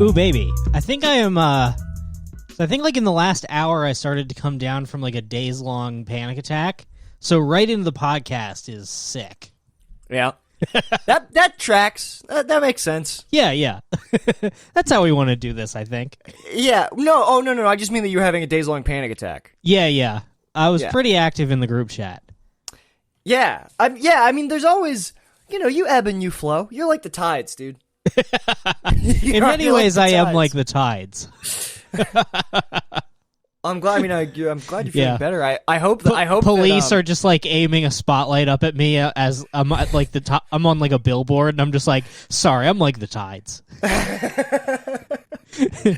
Ooh, baby. I think I am, so I think like in the last hour I started to come down from like a days-long panic attack. So right into the podcast is sick. Yeah. that tracks. That makes sense. Yeah. That's how we want to do this, I think. Yeah. No. I just mean that you're having a days-long panic attack. Yeah. I was pretty active in the group chat. Yeah. I mean, there's always, you ebb and you flow. You're like the tides, dude. In many ways, I am like the tides. I'm glad. I mean, I'm glad you're feeling better. I hope police that, are just like aiming a spotlight up at me as I'm at, like the top. I'm on like a billboard, and I'm just like, sorry, I'm like the tides.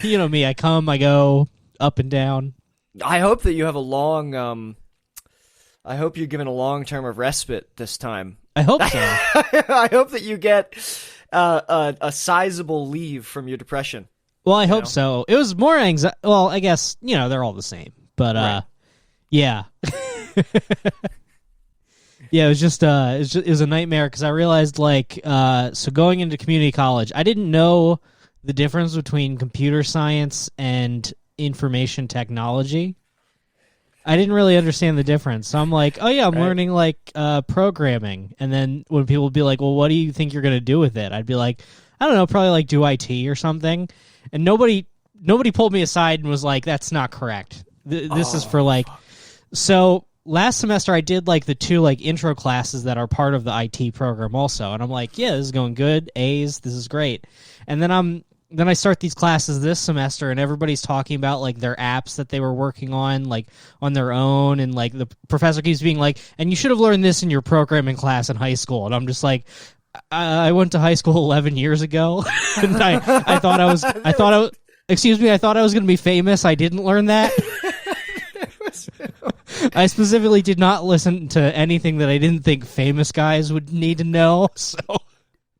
You know me. I come, I go, up and down. I hope that you have a long. I hope you're given a long term of respite this time. I hope so. I hope that you get a sizable leave from your depression. Well, I hope so. It was more anxiety. Well, I guess, they're all the same. But, right. Yeah. Yeah, it was a nightmare because I realized, so going into community college, I didn't know the difference between computer science and information technology. I didn't really understand the difference. So I'm like, oh, yeah, I'm learning, programming. And then when people would be like, well, what do you think you're going to do with it? I'd be like, I don't know, probably, do IT or something. And nobody pulled me aside and was like, that's not correct. This is for, So last semester I did, the two, intro classes that are part of the IT program also. And I'm like, yeah, this is going good. A's, this is great. And then I start these classes this semester, and everybody's talking about, their apps that they were working on, on their own, and, the professor keeps being like, and you should have learned this in your programming class in high school. And I'm just like, I went to high school 11 years ago, and I thought I was going to be famous. I didn't learn that. I specifically did not listen to anything that I didn't think famous guys would need to know. So,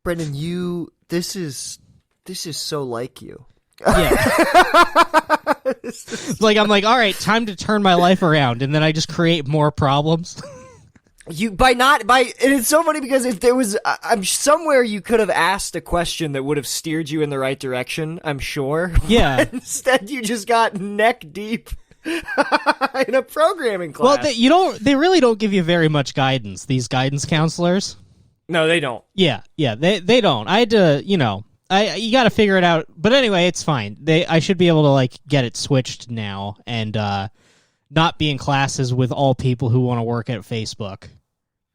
Brendan, this is so like you. Yeah. I'm like, all right, time to turn my life around, and then I just create more problems. And it's so funny because if there was, I'm somewhere you could have asked a question that would have steered you in the right direction, I'm sure. Yeah. But instead, you just got neck deep in a programming class. Well, they really don't give you very much guidance, these guidance counselors. No, they don't. Yeah, they don't. I had to, you got to figure it out. But anyway, it's fine. I should be able to, get it switched now and not be in classes with all people who want to work at Facebook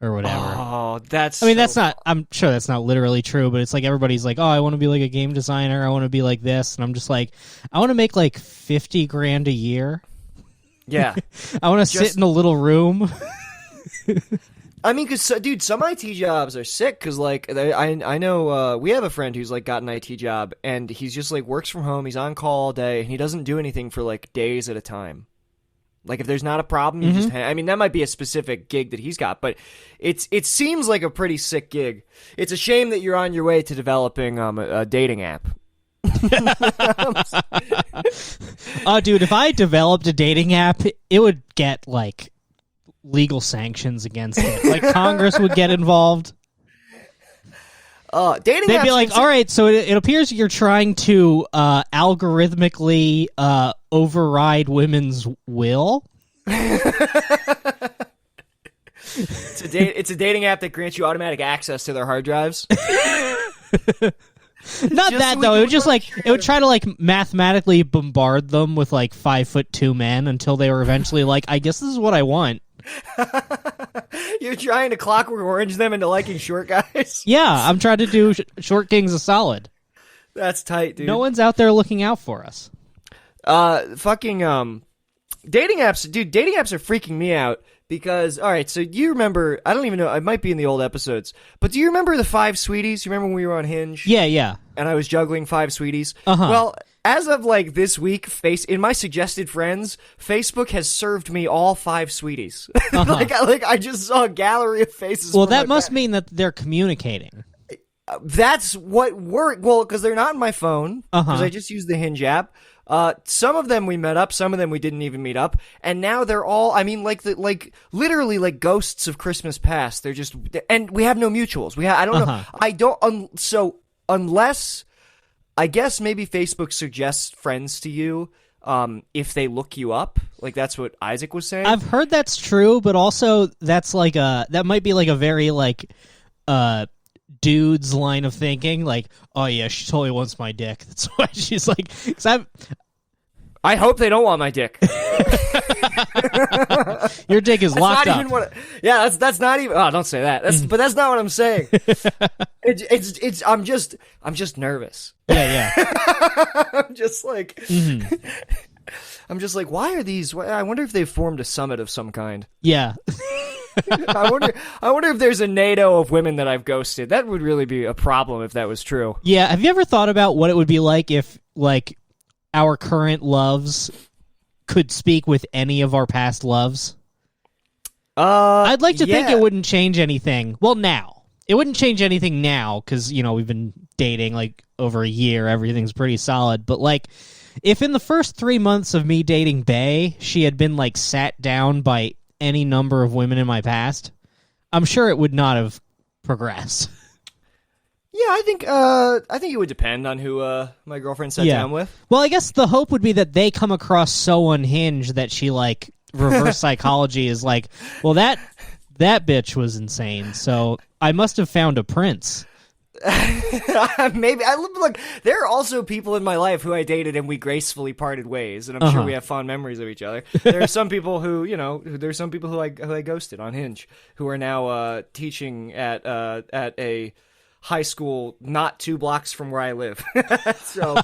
or whatever. Oh, that's... that's not... I'm sure that's not literally true, but it's everybody's like, oh, I want to be a game designer. I want to be like this. And I'm just like, I want to make $50,000 a year. Yeah. I want to sit in a little room. I mean, because, dude, some IT jobs are sick, because, I know, we have a friend who's, got an IT job, and he's just, works from home, he's on call all day, and he doesn't do anything for, days at a time. If there's not a problem, you just that might be a specific gig that he's got, but it seems like a pretty sick gig. It's a shame that you're on your way to developing a dating app. Dude, if I developed a dating app, it would get, legal sanctions against it. Congress would get involved. Dating They'd apps be like, all right, so it appears you're trying to algorithmically override women's will. It's a dating app that grants you automatic access to their hard drives. Not that though. It would just it would try to mathematically bombard them with 5'2" men until they were eventually I guess this is what I want. You're trying to Clockwork Orange them into liking short guys? Yeah, I'm trying to do short kings a solid. That's tight, dude. No one's out there looking out for us. Dating apps, dude, dating apps are freaking me out because, all right, so do you remember, I don't even know, it might be in the old episodes, but do you remember the 5 Sweeties? You remember when we were on Hinge? Yeah. And I was juggling 5 Sweeties? Uh-huh. Well, as of this week, in my suggested friends, Facebook has served me all 5 Sweeties. Uh-huh. I just saw a gallery of faces. Well, that must mean that they're communicating. That's what worked. Well, because they're not in my phone. Because I just use the Hinge app. Some of them we met up, some of them we didn't even meet up, and now they're all, literally like ghosts of Christmas past. They're just, and we have no mutuals. I don't know. So unless I guess maybe Facebook suggests friends to you if they look you up. Like, that's what Isaac was saying. I've heard that's true, but also that's like that might be like a very like dude's line of thinking. Like, oh yeah, she totally wants my dick. That's why she's like, because I hope they don't want my dick. your dick is locked not up. Even what, yeah, that's not even. Oh, don't say that. But that's not what I'm saying. It's. I'm just nervous. Yeah. I'm just like. I'm just like, why are these? I wonder if they've formed a summit of some kind. Yeah. I wonder if there's a NATO of women that I've ghosted. That would really be a problem if that was true. Yeah. Have you ever thought about what it would be like if like our current loves could speak with any of our past loves? I'd like to think it wouldn't change anything. Well, now. It wouldn't change anything now because, we've been dating like over a year. Everything's pretty solid. But like, if in the first 3 months of me dating Bae, she had been like sat down by any number of women in my past, I'm sure it would not have progressed. Yeah, I think it would depend on who my girlfriend sat down with. Well, I guess the hope would be that they come across so unhinged that she like reverse psychology is like, well, that bitch was insane, so I must have found a prince. Maybe look. There are also people in my life who I dated and we gracefully parted ways, and I'm sure we have fond memories of each other. There are some people who there's some people who I ghosted on Hinge who are now teaching at a high school not 2 blocks from where I live. So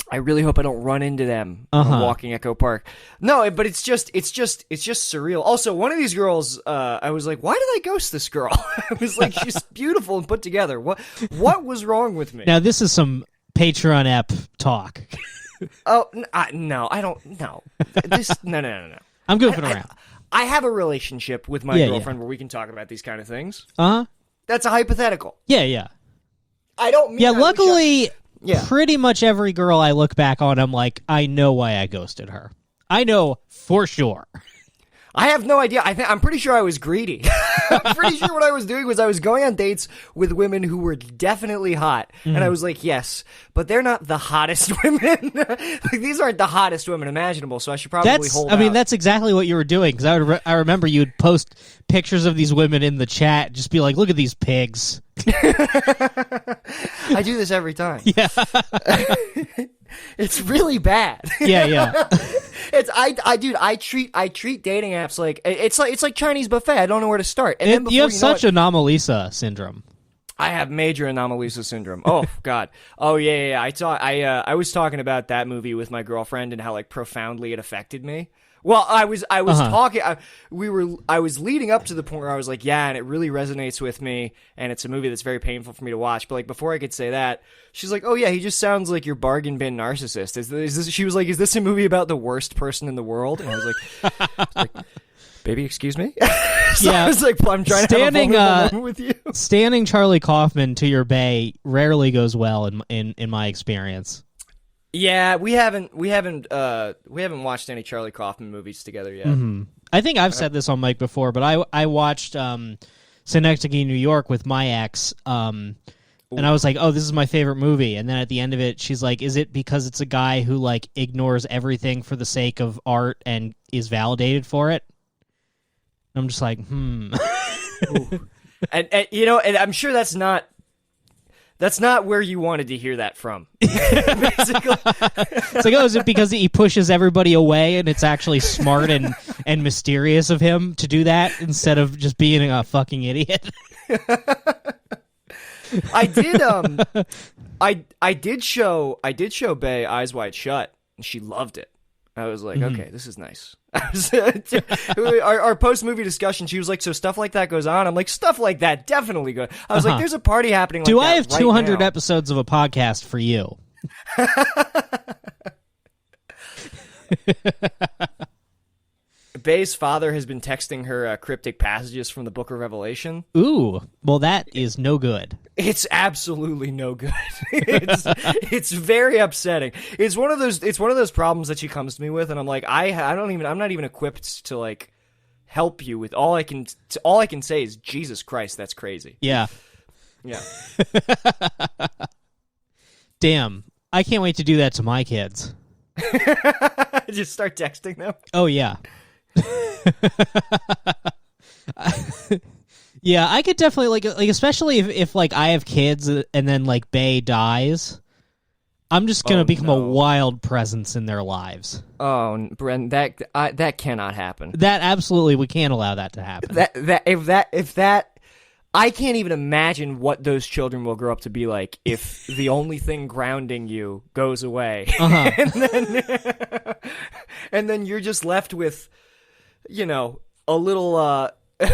I really hope I don't run into them walking Echo Park. No, but it's just surreal. Also, one of these girls, I was like, why did I ghost this girl? I was like, she's beautiful and put together. What was wrong with me? Now this is some Patreon app talk. Oh no, I don't. No, no. I'm goofing around. I have a relationship with my girlfriend where we can talk about these kind of things. That's a hypothetical. Yeah. I don't mean. Yeah, luckily. Yeah. Pretty much every girl I look back on, I'm like, I know why I ghosted her. I know for sure. I have no idea. I'm pretty sure I was greedy. I'm pretty sure what I was doing was I was going on dates with women who were definitely hot. And I was like, yes, but they're not the hottest women. Like, these aren't the hottest women imaginable, so I should probably hold out. That's exactly what you were doing, because I remember you'd post pictures of these women in the chat, just be like, look at these pigs. I do this every time. Yeah. It's really bad. Yeah. I treat dating apps like it's like Chinese buffet. I don't know where to start. And then you have such Anomalisa syndrome. I have major Anomalisa syndrome. Oh God. Oh yeah. I was talking about that movie with my girlfriend and how like profoundly it affected me. Well, I was talking. I was leading up to the point where I was like, yeah, and it really resonates with me, and it's a movie that's very painful for me to watch. But like before I could say that, she's like, oh yeah, he just sounds like your bargain bin narcissist. Is this? She was like, is this a movie about the worst person in the world? And I was like, baby, excuse me. So yeah, I was like, I'm trying to have a moment with you. Standing Charlie Kaufman to your bae rarely goes well in my experience. Yeah, we haven't watched any Charlie Kaufman movies together yet. Mm-hmm. I think I've said this on Mike before, but I watched Synecdoche, New York with my ex, and I was like, oh, this is my favorite movie. And then at the end of it, she's like, is it because it's a guy who like ignores everything for the sake of art and is validated for it? And I'm just like, and I'm sure that's not where you wanted to hear that from. Basically. It's like, oh, is it because he pushes everybody away and it's actually smart and mysterious of him to do that instead of just being a fucking idiot? I did show Bae Eyes Wide Shut, and she loved it. I was like, okay, this is nice. Our post-movie discussion, she was like, so stuff like that goes on? I'm like, stuff like that definitely goes. I was like, there's a party happening like that. Do I have 200 now. episodes of a podcast for you? Bae's father has been texting her cryptic passages from the Book of Revelation. Ooh, well, that is no good. It's absolutely no good. It's very upsetting. It's one of those problems that she comes to me with, and I'm like, I'm not even equipped to like help you with all I can say is Jesus Christ, that's crazy. Yeah. Damn, I can't wait to do that to my kids. Just start texting them. Oh yeah. Yeah, I could definitely like especially if like I have kids and then like Bae dies, I'm just gonna become a wild presence in their lives. Oh, Brent, that cannot happen. That absolutely, we can't allow that to happen. If that, I can't even imagine what those children will grow up to be like if the only thing grounding you goes away, and then you're just left with, you know, a little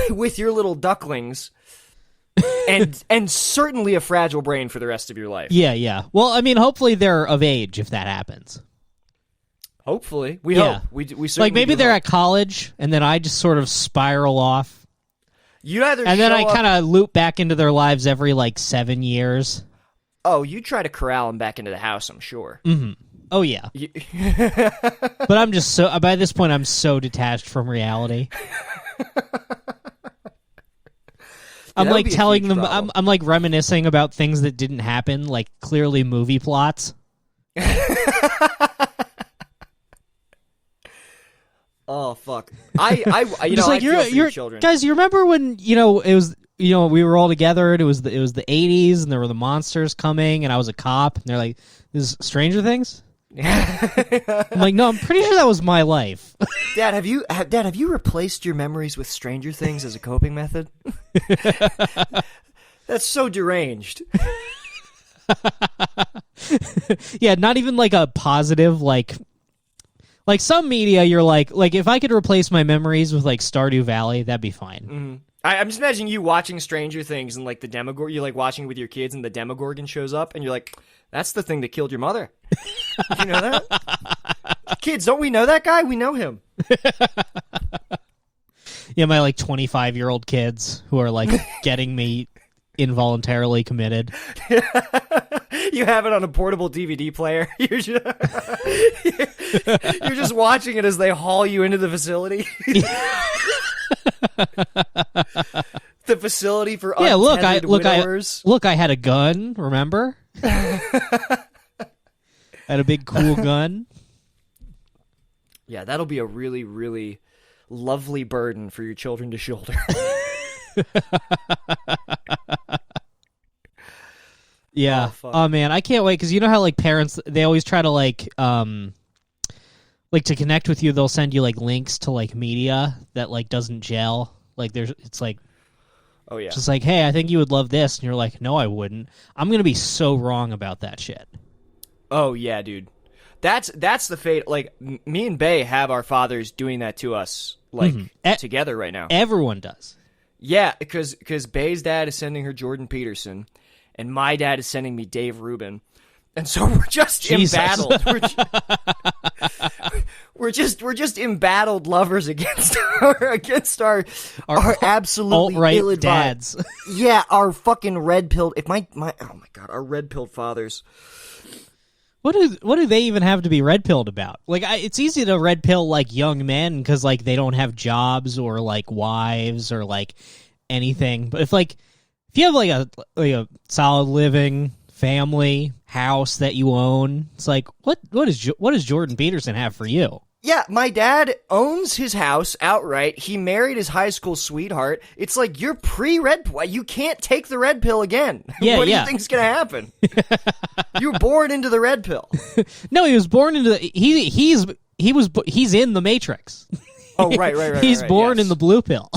with your little ducklings. and certainly a fragile brain for the rest of your life. Yeah. Well, I mean, hopefully they're of age if that happens. Hopefully, we hope. We certainly like maybe they're hope. at college, and then I just sort of spiral off. You either and then I kind of loop back into their lives every like 7 years. Oh, you try to corral them back into the house, I'm sure. Mm-hmm. Oh yeah. But I'm just so by this point I'm so detached from reality. I'm like telling them, I'm like reminiscing about things that didn't happen, like clearly movie plots. Oh fuck! You know, like, I feel for your children. Guys, you remember when it was we were all together and it was the 80s and there were the monsters coming and I was a cop and they're like, "This is Stranger Things." I'm like, no, I'm pretty sure that was my life. Dad, have you replaced your memories with Stranger Things as a coping method? That's so deranged. Yeah, not even like a positive like some media. You're like if I could replace my memories with like Stardew Valley, that'd be fine. Mm-hmm. I'm just imagining you watching Stranger Things and like the Demogorgon. You're like watching with your kids and the Demogorgon shows up and you're like, "That's the thing that killed your mother." You know that? Kids, don't we know that guy? We know him. Yeah, my like 25-year-old kids who are like getting me involuntarily committed. You have it on a portable DVD player. You're just watching it as they haul you into the facility. The facility for untethered widowers. I had a gun. Remember? Had a big cool gun. Yeah, that'll be a really, really lovely burden for your children to shoulder. Yeah. Oh man, I can't wait because you know how like parents they always try to like to connect with you. They'll send you like links to like media that like doesn't gel. Like it's like, oh yeah, just like, hey, I think you would love this, and you're like, no, I wouldn't. I'm gonna be so wrong about that shit. Oh yeah, dude. That's the fate. Like me and Bae have our fathers doing that to us, like together right now. Everyone does. Yeah, because Bae's dad is sending her Jordan Peterson, and my dad is sending me Dave Rubin, and so we're just embattled. We're just embattled lovers against our absolutely alt-right ill-advised dads. Yeah, our fucking red-pilled. If my oh my god, our red-pilled fathers. What do they even have to be red-pilled about? Like, it's easy to red-pill, like, young men because, like, they don't have jobs or, like, wives or, like, anything. But if you have, like, a solid living family house that you own, it's like, what does Jordan Peterson have for you? Yeah, my dad owns his house outright. He married his high school sweetheart. It's like you're pre-red. You can't take the red pill again. Yeah, what do you think's gonna happen? You were born into the red pill. No, he was born into the. He's in the Matrix. Oh, right. He's born yes. in the blue pill.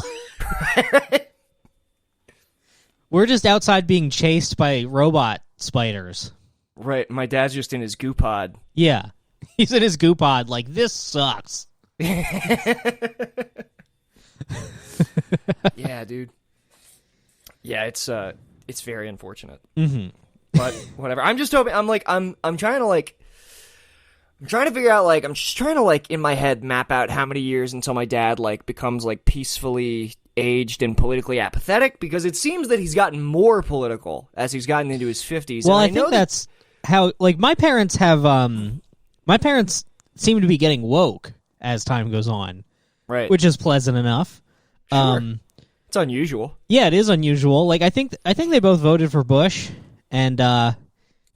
We're just outside being chased by robot spiders. Right. My dad's just in his goo pod. Yeah. He's in his goo pod like, this sucks. Yeah, dude. Yeah, it's very unfortunate. Mm-hmm. But whatever. I'm just hoping. I'm trying to figure out. Like, I'm just trying to like in my head map out how many years until my dad like becomes like peacefully aged and politically apathetic, because it seems that he's gotten more political as he's gotten into his 50s. Well, and I think that's how. Like, my parents have. My parents seem to be getting woke as time goes on, right? Which is pleasant enough. Sure. It's unusual. Yeah, it is unusual. Like, I think they both voted for Bush, and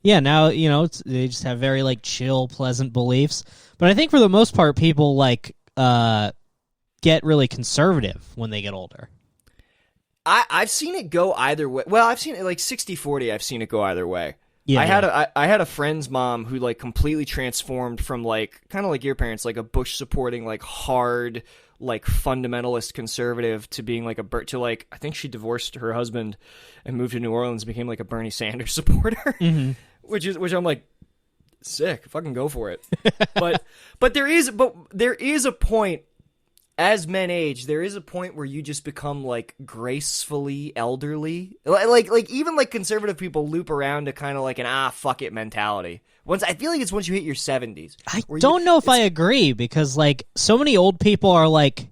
Yeah, now, they just have very, like, chill, pleasant beliefs. But I think for the most part, people, like, get really conservative when they get older. I've seen it go either way. Well, I've seen it, like, 60-40, I've seen it go either way. Yeah, I had a friend's mom who, like, completely transformed from, like, kind of like your parents, like a Bush-supporting, like, hard, like, fundamentalist conservative to being, like, I think she divorced her husband and moved to New Orleans and became, like, a Bernie Sanders supporter. Mm-hmm. Which I'm like, sick, fucking go for it. but there is a point, as men age, there is a point where you just become, like, gracefully elderly. Like even, like, conservative people loop around to kind of like an fuck it mentality. I feel like it's once you hit your 70s. I don't know if I agree, because, like, so many old people are like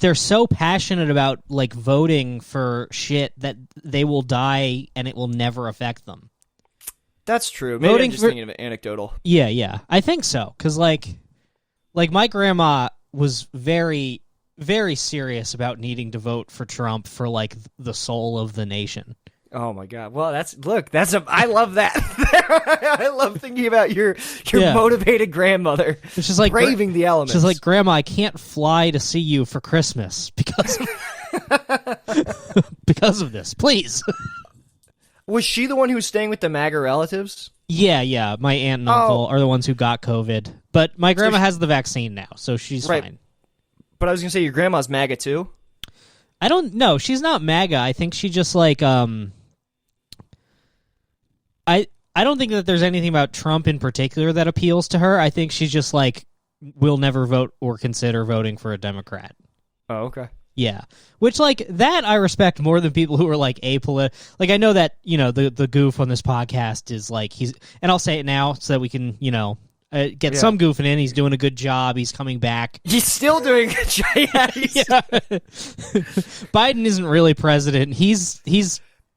they're so passionate about, like, voting for shit that they will die and it will never affect them. That's true. Maybe I'm just thinking of it anecdotal. Yeah. I think so, because, like my grandma was very, very serious about needing to vote for Trump for, like, the soul of the nation. Oh my God! Well, I love that. I love thinking about your motivated grandmother. She's like braving the elements. She's like, Grandma, I can't fly to see you for Christmas because of this. Please. Was she the one who was staying with the MAGA relatives? Yeah. My aunt and uncle are the ones who got COVID. But my grandma has the vaccine now, so she's fine. But I was going to say, your grandma's MAGA too? I don't know. She's not MAGA. I think she just, like, I don't think that there's anything about Trump in particular that appeals to her. I think she's just, like, will never vote or consider voting for a Democrat. Oh, okay. Yeah, which, like, that I respect more than people who are, like, apolitical. Like, I know that, the goof on this podcast is, like, and I'll say it now so that we can, get some goofing in. He's doing a good job. He's coming back. He's still doing a good job. Yeah. Biden isn't really president. He's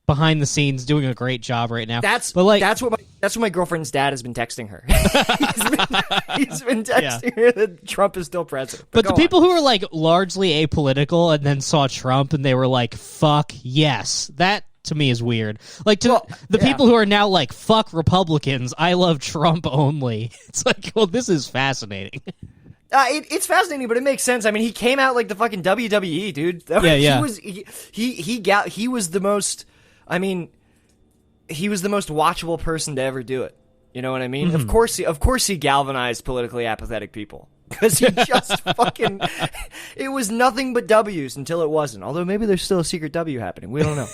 behind the scenes doing a great job right now. That's what my girlfriend's dad has been texting her. he's been texting her that Trump is still president. But the people who are, like, largely apolitical and then saw Trump and they were like, fuck yes, that to me is weird. Like, people who are now like, fuck Republicans, I love Trump only. It's like, well, this is fascinating. It's fascinating, but it makes sense. I mean, he came out like the fucking WWE, dude. Yeah. He was the most. I mean, he was the most watchable person to ever do it. You know what I mean? Mm-hmm. Of course, he galvanized politically apathetic people because he just fucking. It was nothing but W's until it wasn't. Although maybe there's still a secret W happening. We don't know.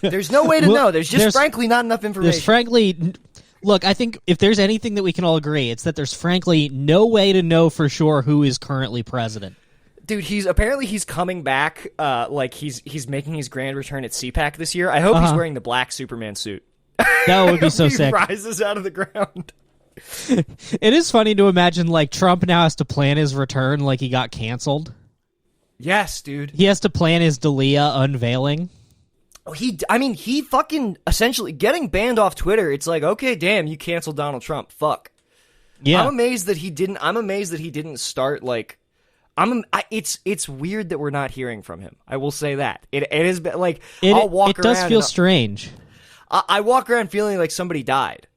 There's no way to know. There's frankly not enough information. Look, I think if there's anything that we can all agree, it's that there's frankly no way to know for sure who is currently president. Dude, he's coming back. Like he's making his grand return at CPAC this year. I hope he's wearing the black Superman suit. That would be so sick. He rises out of the ground. It is funny to imagine, like, Trump now has to plan his return like he got canceled. Yes, dude. He has to plan his D'Elia unveiling. He fucking essentially getting banned off Twitter. It's like, okay, damn, you canceled Donald Trump. Fuck. Yeah. I'm amazed that he didn't start, like, it's weird that we're not hearing from him. I will say that. It is like, I'll walk around. It does feel strange. I walk around feeling like somebody died.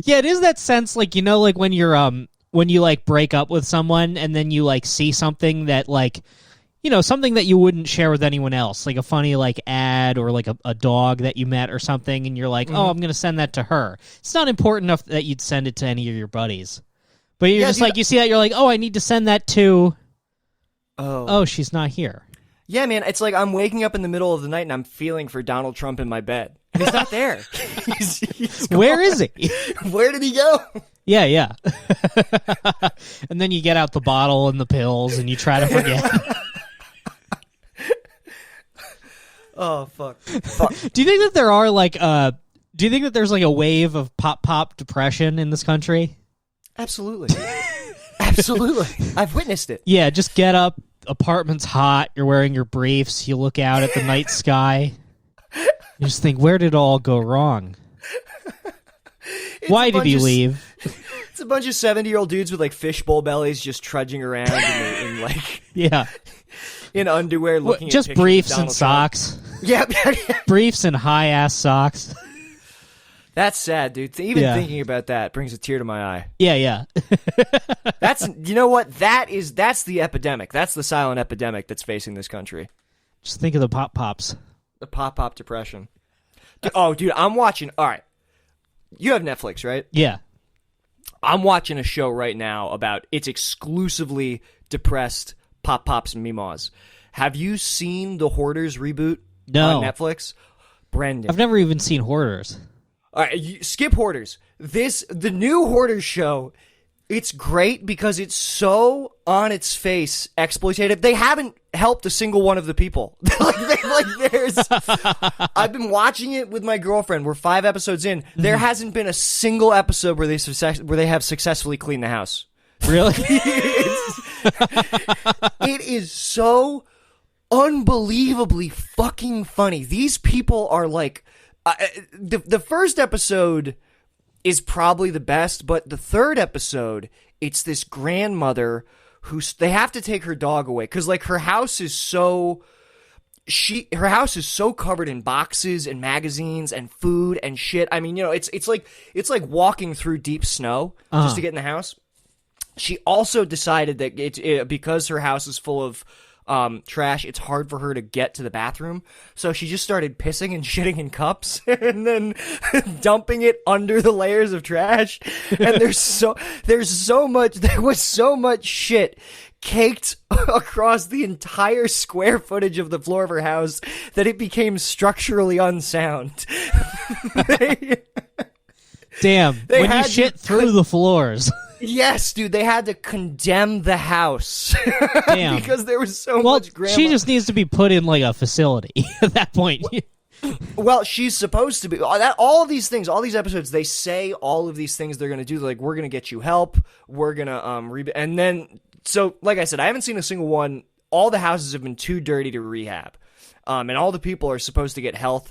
Yeah, it is that sense, like, like when you're when you, like, break up with someone and then you, like, see something that, like, something that you wouldn't share with anyone else, like a funny, like, ad or, like, a dog that you met or something, and you're like, oh, I'm going to send that to her. It's not important enough that you'd send it to any of your buddies. But you're just like, you see that, you're like, oh, I need to send that to... Oh, she's not here. Yeah, man, it's like I'm waking up in the middle of the night and I'm feeling for Donald Trump in my bed. And he's not there. he's Where is he? Where did he go? Yeah. And then you get out the bottle and the pills and you try to forget. Oh, fuck. Do you think that there are, like, do you think that there's, like, a wave of pop depression in this country? Absolutely. Absolutely. I've witnessed it. Yeah, just get up, apartment's hot, you're wearing your briefs, you look out at the night sky, you just think, where did it all go wrong? Why did he leave? It's a bunch of 70-year-old dudes with, like, fishbowl bellies just trudging around in like... Yeah. in underwear, looking at Just pictures of briefs and Donald Trump. socks. Yep. Briefs and high-ass socks. That's sad, dude. Even Yeah. thinking about that brings a tear to my eye. Yeah. That's you know what? That's the epidemic. That's the silent epidemic that's facing this country. Just think of the pop-pops. The pop depression. Oh, dude, I'm watching. All right, you have Netflix, right? Yeah. I'm watching a show right now about it's exclusively depressed pops and meemaws. Have you seen the Hoarders reboot No. on Netflix? Brendan. I've never even seen Hoarders. All right, skip Hoarders. The new Hoarders show, it's great because it's so on its face exploitative. They haven't helped a single one of the people. I've been watching it with my girlfriend. We're 5 episodes in. There hasn't been a single episode where they have successfully cleaned the house. Really? It is so unbelievably fucking funny. These people are like, the first episode is probably the best, but the third episode, it's this grandmother they have to take her dog away because like her house is so covered in boxes and magazines and food and shit. I mean, you know, it's like walking through deep snow just to get in the house. She also decided that because her house is full of trash, it's hard for her to get to the bathroom. So she just started pissing and shitting in cups and then dumping it under the layers of trash. And there was so much shit caked across the entire square footage of the floor of her house that it became structurally unsound. Damn. When you shit through the floors. Yes, dude, they had to condemn the house. Damn. Because there was so much grandma. She just needs to be put in like a facility at that point. Well, she's supposed to be. All of these things, all these episodes, they say all of these things they're going to do. Like, we're going to get you help. We're going to and then, so like I said, I haven't seen a single one. All the houses have been too dirty to rehab. And all the people are supposed to get help,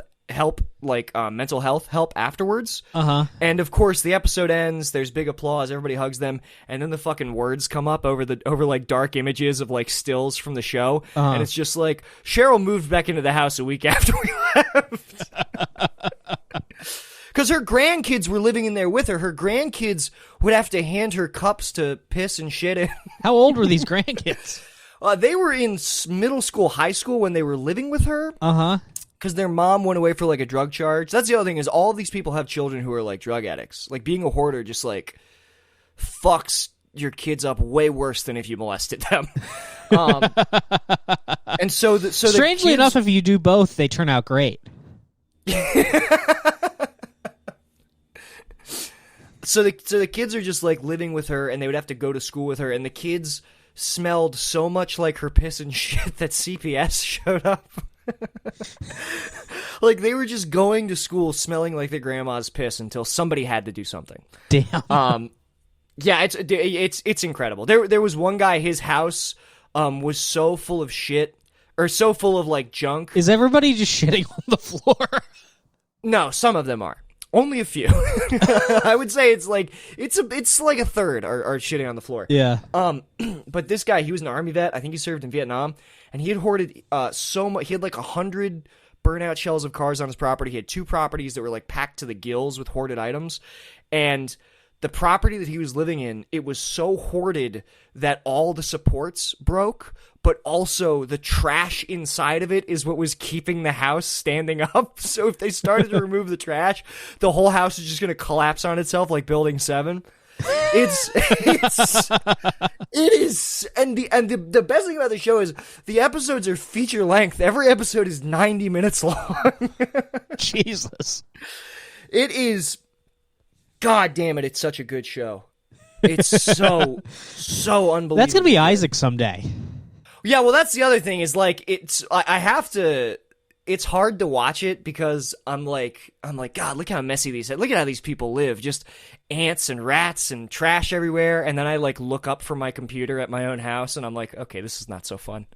like mental health help afterwards. And of course the episode ends, there's big applause, everybody hugs them, and then the fucking words come up over like dark images of like stills from the show, and it's just like Cheryl moved back into the house a week after we left. Because her grandkids were living in there with her. Her grandkids would have to hand her cups to piss and shit in. How old were these grandkids? They were in middle school, high school when they were living with her. Because their mom went away for like a drug charge. That's the other thing is all of these people have children who are like drug addicts. Like being a hoarder just like fucks your kids up way worse than if you molested them. And so strangely enough, if you do both, they turn out great. So the kids are just like living with her, and they would have to go to school with her, and the kids smelled so much like her piss and shit that CPS showed up. Like they were just going to school smelling like their grandma's piss until somebody had to do something. Damn. Yeah, it's incredible. There was one guy, his house was so full of shit, or so full of like junk. Is everybody just shitting on the floor? No, some of them are. Only a few. I would say it's like a third are shitting on the floor. Yeah. But this guy, he was an army vet. I think he served in Vietnam, and he had hoarded so much. He had like 100 burnout shells of cars on his property. He had 2 properties that were like packed to the gills with hoarded items, and the property that he was living in, it was so hoarded that all the supports broke, but also the trash inside of it is what was keeping the house standing up. So if they started to remove the trash, the whole house is just going to collapse on itself like Building 7. It is, and the best thing about the show is the episodes are feature length. Every episode is 90 minutes long. Jesus. It is. God damn it, it's such a good show. It's so unbelievable. That's going to be Isaac someday. Yeah, well, that's the other thing is, like, I have to, it's hard to watch it because I'm like, God, look how messy look at how these people live. Just ants and rats and trash everywhere. And then I, like, look up from my computer at my own house and I'm like, okay, this is not so fun.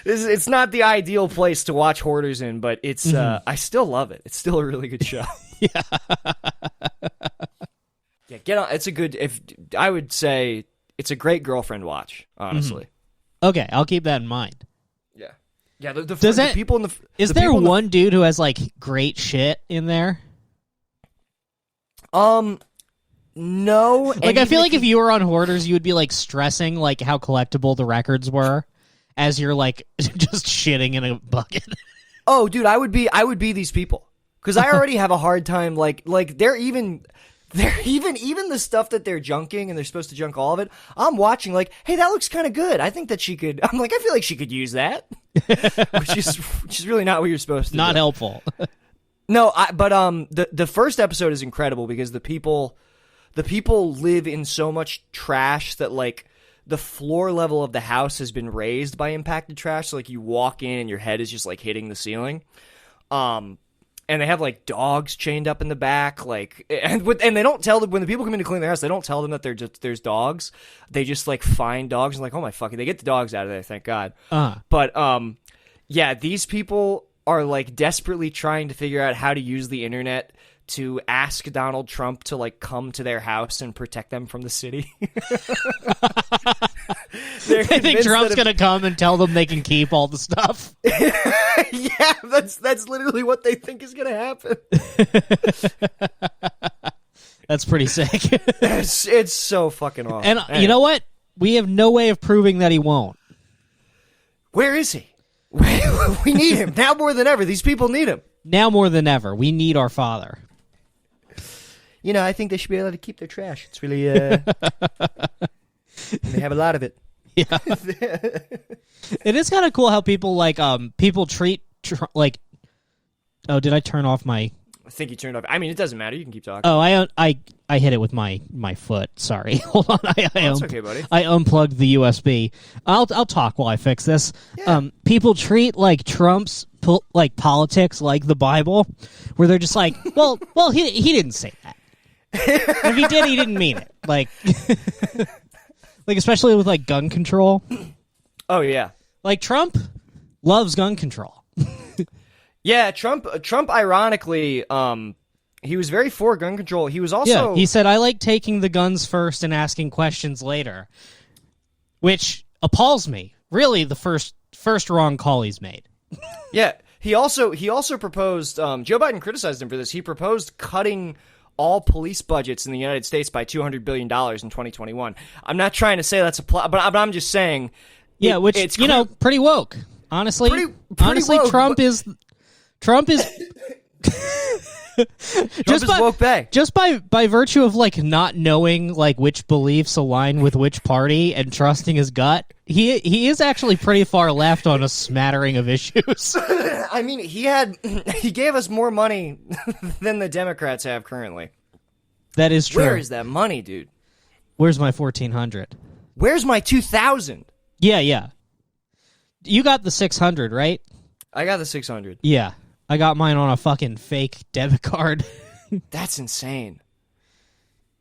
It's not the ideal place to watch hoarders in, but it's I still love it. It's still a really good show. Yeah. Yeah, get on. It's a good. I would say it's a great girlfriend watch, honestly. Okay, I'll keep that in mind. Yeah. Yeah, the people in the is the there people in the- one dude who has like great shit in there? No. Like, I feel like if you were on Hoarders, you would be like stressing like how collectible the records were as you're like just shitting in a bucket. Oh, dude, I would be these people. Because I already have a hard time, like they're even the stuff that they're junking, and they're supposed to junk all of it. I'm watching like, hey, that looks kind of good. I think that she could. I'm like, I feel like she could use that, which is really not what you're supposed to. Not do. helpful. No, but the first episode is incredible because the people live in so much trash that like the floor level of the house has been raised by impacted trash. So like you walk in and your head is just like hitting the ceiling. And they have like dogs chained up in the back, like, and they don't tell them when the people come in to clean their house. They don't tell them that there's dogs. They just like find dogs and like, oh my fucking, they get the dogs out of there, thank God. But yeah, these people are like desperately trying to figure out how to use the internet to ask Donald Trump to like come to their house and protect them from the city. They think Trump's gonna come and tell them they can keep all the stuff. Yeah, that's literally what they think is gonna happen. That's pretty sick. It's so fucking awesome. And you know what? We have no way of proving that he won't. Where is he? We need him now more than ever. These people need him now more than ever. We need our father. You know, I think they should be able to keep their trash. It's really they have a lot of it. Yeah. It is kind of cool how people like people treat like. Oh, did I turn off my? I think you turned off. I mean, it doesn't matter. You can keep talking. Oh, I hit it with my foot. Sorry. Hold on. That's okay, buddy. I unplugged the USB. I'll talk while I fix this. Yeah. People treat like Trump's like politics like the Bible, where they're just like, well, he didn't say that. If he did, he didn't mean it. Like, like especially with like gun control. Oh yeah. Like Trump loves gun control. Yeah, Trump. Ironically, he was very for gun control. He was also. Yeah, he said, "I like taking the guns first and asking questions later," which appalls me. Really, the first wrong call he's made. Yeah, he also proposed. Joe Biden criticized him for this. He proposed cutting all police budgets in the United States by $200 billion in 2021. I'm not trying to say that's a plot, but I'm just saying. Yeah, which it's pretty woke. Honestly, pretty honestly, woke, Trump is just by woke bay. Just by virtue of like not knowing like which beliefs align with which party and trusting his gut, he is actually pretty far left on a smattering of issues. I mean, he gave us more money than the Democrats have currently. That is true. Where is that money, dude? Where's my 1,400? Where's my 2,000? Yeah. You got the 600, right? I got the 600. Yeah. I got mine on a fucking fake debit card. That's insane.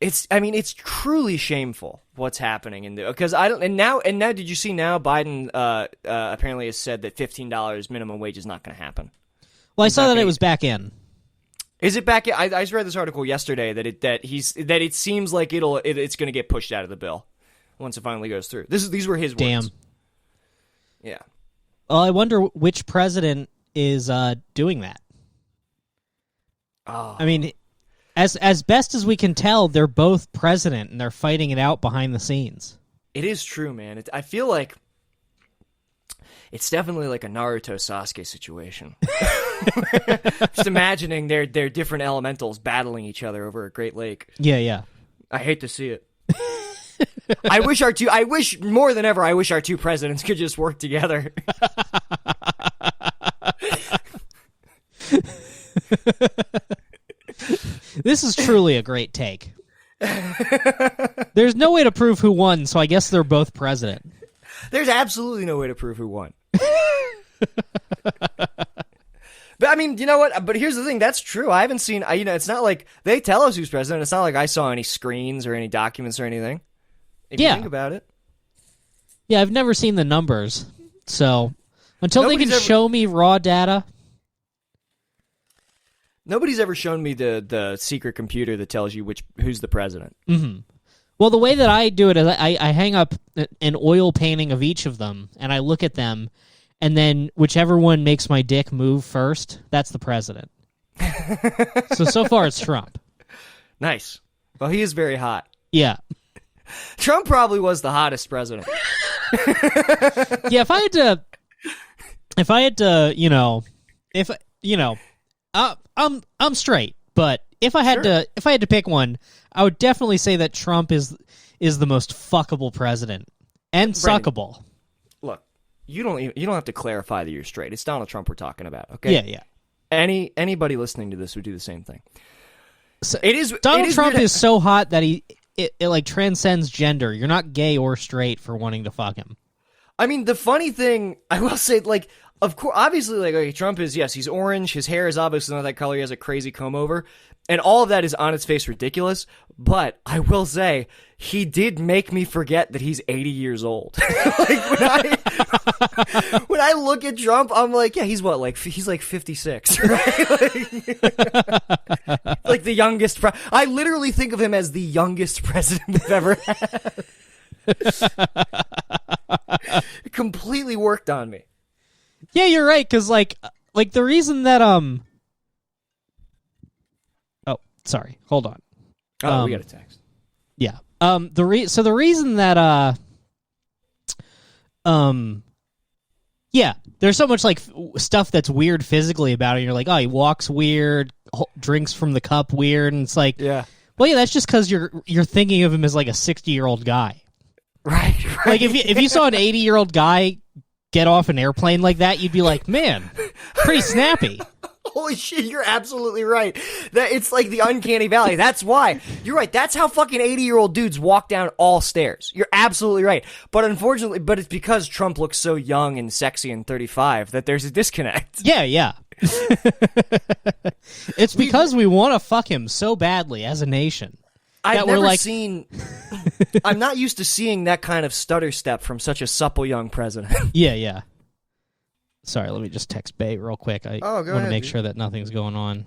It's truly shameful what's happening in there, because I don't. And now, did you see now Biden apparently has said that $15 minimum wage is not going to happen. Well, I saw that it was back in. Is it back in? I just read this article yesterday that it seems like it's going to get pushed out of the bill once it finally goes through. These were his words. Damn. Yeah. Well, I wonder which president is doing that. Oh. I mean, as best as we can tell, they're both president and they're fighting it out behind the scenes. It is true, man. I feel like it's definitely like a Naruto Sasuke situation. Just imagining their different elementals battling each other over a great lake. Yeah. I hate to see it. I wish more than ever our two presidents could just work together. This is truly a great take. There's no way to prove who won, so I guess they're both president. There's absolutely no way to prove who won. But I mean, you know what? But here's the thing. That's true. I haven't seen, it's not like they tell us who's president. It's not like I saw any screens or any documents or anything. If you think about it. Yeah, I've never seen the numbers. So until they can show me raw data. Nobody's ever shown me the secret computer that tells you who's the president. Mm-hmm. Well, the way that I do it is I hang up an oil painting of each of them, and I look at them, and then whichever one makes my dick move first, that's the president. So far it's Trump. Nice. Well, he is very hot. Yeah. Trump probably was the hottest president. Yeah, if I had to, I'm straight, but if I had to pick one, I would definitely say that Trump is the most fuckable president and suckable. Look, you don't have to clarify that you're straight. It's Donald Trump we're talking about, okay? Yeah. Anybody listening to this would do the same thing. So Donald Trump is so hot that it like transcends gender. You're not gay or straight for wanting to fuck him. I mean, the funny thing, I will say, like, of course, obviously, like, okay, Trump is, yes, he's orange, his hair is obviously not that color, he has a crazy comb over, and all of that is on its face ridiculous, but I will say, he did make me forget that he's 80 years old. Like, when I look at Trump, I'm like, yeah, he's what, like, he's like 56, right? Like the youngest, I literally think of him as the youngest president we've ever had. It completely worked on me. Yeah, you're right, because like the reason that oh, sorry, hold on. Oh, we got a text. Yeah. The reason that yeah, there's so much like stuff that's weird physically about it. You're like, oh, he walks weird, drinks from the cup weird, and it's like, yeah, well, yeah, that's just because you're thinking of him as like a 60-year-old guy. Right. Like if you saw an 80-year-old guy get off an airplane like that, you'd be like, man, pretty snappy. Holy shit, you're absolutely right. That it's like the uncanny valley. That's why. You're right. That's how fucking 80-year-old dudes walk down all stairs. You're absolutely right. But unfortunately, it's because Trump looks so young and sexy and 35 that there's a disconnect. Yeah. It's because we want to fuck him so badly as a nation. I've never seen... I'm not used to seeing that kind of stutter step from such a supple young president. Yeah. Sorry, let me just text Bay real quick. I want to make sure that nothing's going on.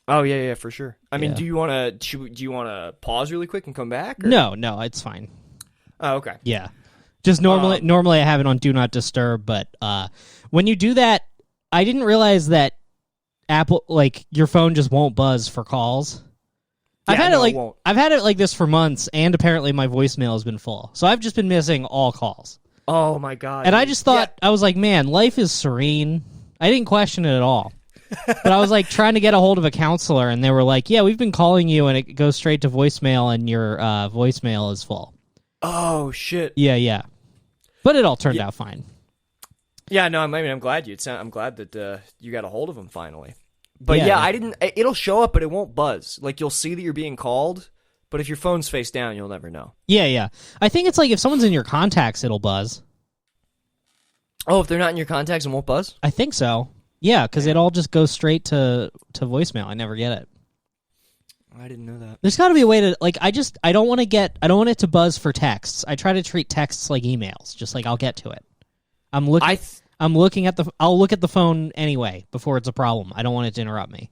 Oh, yeah, for sure. I mean, do you want to pause really quick and come back? Or? No, it's fine. Oh, okay. Yeah. Just normally I have it on Do Not Disturb, but when you do that, I didn't realize that Apple, like, your phone just won't buzz for calls. I've had it like this for months, and apparently my voicemail has been full. So I've just been missing all calls. Oh my god! And I just thought, I was like, man, life is serene. I didn't question it at all. But I was like trying to get a hold of a counselor, and they were like, yeah, we've been calling you, and it goes straight to voicemail, and your voicemail is full. Oh shit! Yeah. But it all turned out fine. Yeah, no, I'm glad I'm glad that you got a hold of him finally. But yeah, I didn't. It'll show up, but it won't buzz. Like, you'll see that you're being called, but if your phone's face down, you'll never know. Yeah. I think it's like if someone's in your contacts, it'll buzz. Oh, if they're not in your contacts, it won't buzz? I think so. Yeah, because it all just goes straight to voicemail. I never get it. I didn't know that. There's got to be a way to, like, I don't want it to buzz for texts. I try to treat texts like emails, just like I'll get to it. I'll look at the phone anyway before it's a problem. I don't want it to interrupt me.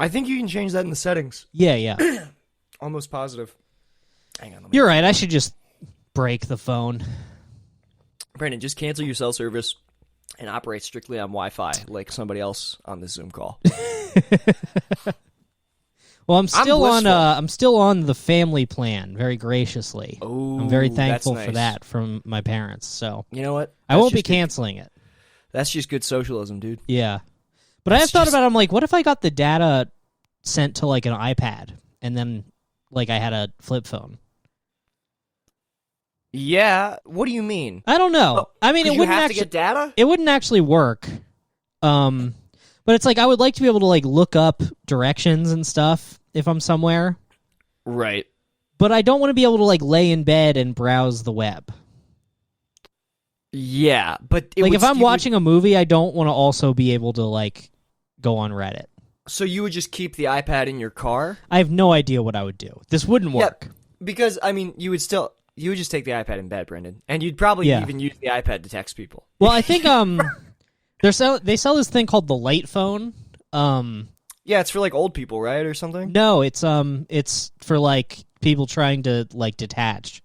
I think you can change that in the settings. Yeah. Almost positive. Hang on. You're right. I should just break the phone. Brandon, just cancel your cell service and operate strictly on Wi-Fi like somebody else on the Zoom call. Well, I'm still on the family plan, very graciously. Ooh, I'm very thankful that's nice. for that from my parents. So you know what? I won't be canceling it. That's just good socialism, dude. Yeah. But I have thought about it. I'm like, what if I got the data sent to like an iPad and then like I had a flip phone? Yeah. What do you mean? I don't know. Well, I mean, it wouldn't have to get data. It wouldn't actually work. But it's like I would like to be able to like look up directions and stuff if I'm somewhere. Right. But I don't want to be able to like lay in bed and browse the web. Yeah, but like if I'm watching a movie, I don't want to also be able to like go on Reddit. So you would just keep the iPad in your car? I have no idea what I would do. This wouldn't work. Yeah, because I mean, you would just take the iPad in bed, Brendan, and you'd probably even use the iPad to text people. Well, I think they sell this thing called the Light Phone. Yeah, it's for like old people, right, or something? No, it's for like people trying to like detach.